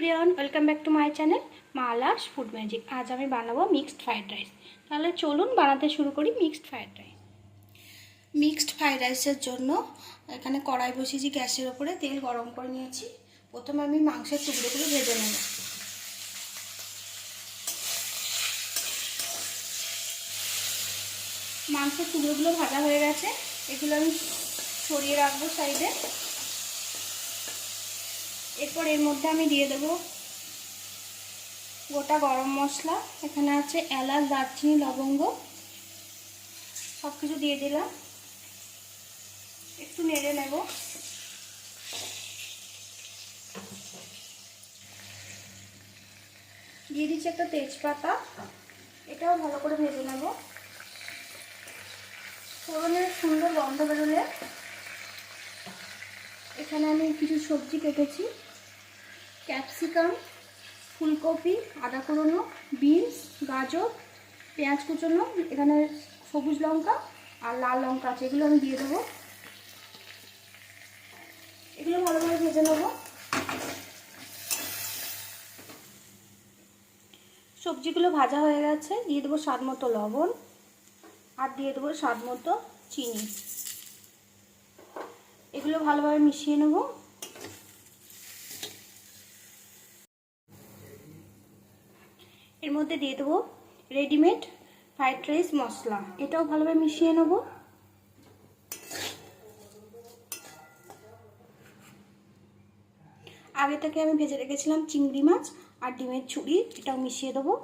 Everyone, welcome back to my channel Mala's food magic. আজ আমি বানাবো মিক্সড ফ্রাইড রাইস। তাহলে চলুন বানাতে শুরু করি mixed fried rice. Mixed fried রাইসের জন্য এখানে কড়াই বসিয়েছি, গ্যাসের ওপরে তেল গরম করে নিয়েছি। প্রথমে আমি মাংসের টুকরোগুলো ভেজে নেব। মাংসের টুকরোগুলো ভাজা হয়ে গেছে, এগুলো আমি সরিয়ে রাখবো সাইডে। এরপর এর মধ্যে আমি দিয়ে দেবো গোটা গরম মশলা, এখানে আছে এলাচ, দারচিনি, লবঙ্গ, সব কিছু দিয়ে দিলাম। একটু নেড়ে নেব। দিয়ে দিচ্ছি একটা তেজপাতা, এটাও ভালো করে ভেজে নেব। ফোড়নের সুন্দর গন্ধ বেরোলে এখানে আমি কিছু সবজি কেটেছি, ক্যাপসিকাম, ফুলকপি, আদা কুচনো, বিনস, গাজর, পেঁয়াজ কুচনো, এখানে সবুজ লঙ্কা আর লাল লঙ্কা আছে, এগুলো আমি দিয়ে দেবো। এগুলো ভালোভাবে ভেজে নেব। সবজিগুলো ভাজা হয়ে গেছে, দিয়ে দেবো স্বাদ মতো লবণ আর দিয়ে দেবো স্বাদ মতো চিনি। এগুলো ভালোভাবে মিশিয়ে নেব। এর মধ্যে দিয়ে দেবো রেডিমেড ফ্রাইড রাইস মশলা, এটাও ভালোভাবে মিশিয়ে নেব। আগে থেকে আমি ভেজে রেখেছিলাম চিংড়ি মাছ আর ডিমের ঝুড়ি, এটাও মিশিয়ে দেবো।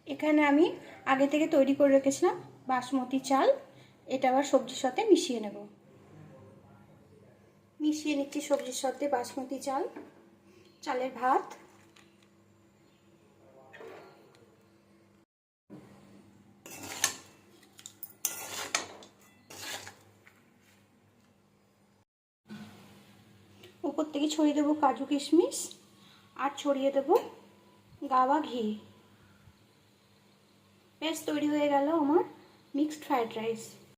এখানে আমি আগে থেকে তৈরি করে রেখেছিলাম বাসমতি চাল, এটা আবার সবজির সাথে মিশিয়ে নেব। মিশিয়ে নিচ্ছি সবজির সাথে বাসমতি চাল, চালের ভাত। উপর থেকে ছড়িয়ে দেবো কাজু কিশমিশ আর ছড়িয়ে দেবো গাওয়া ঘি। বেশ, তৈরি হয়ে গেল আমার মিক্সড ফ্রাইড রাইস।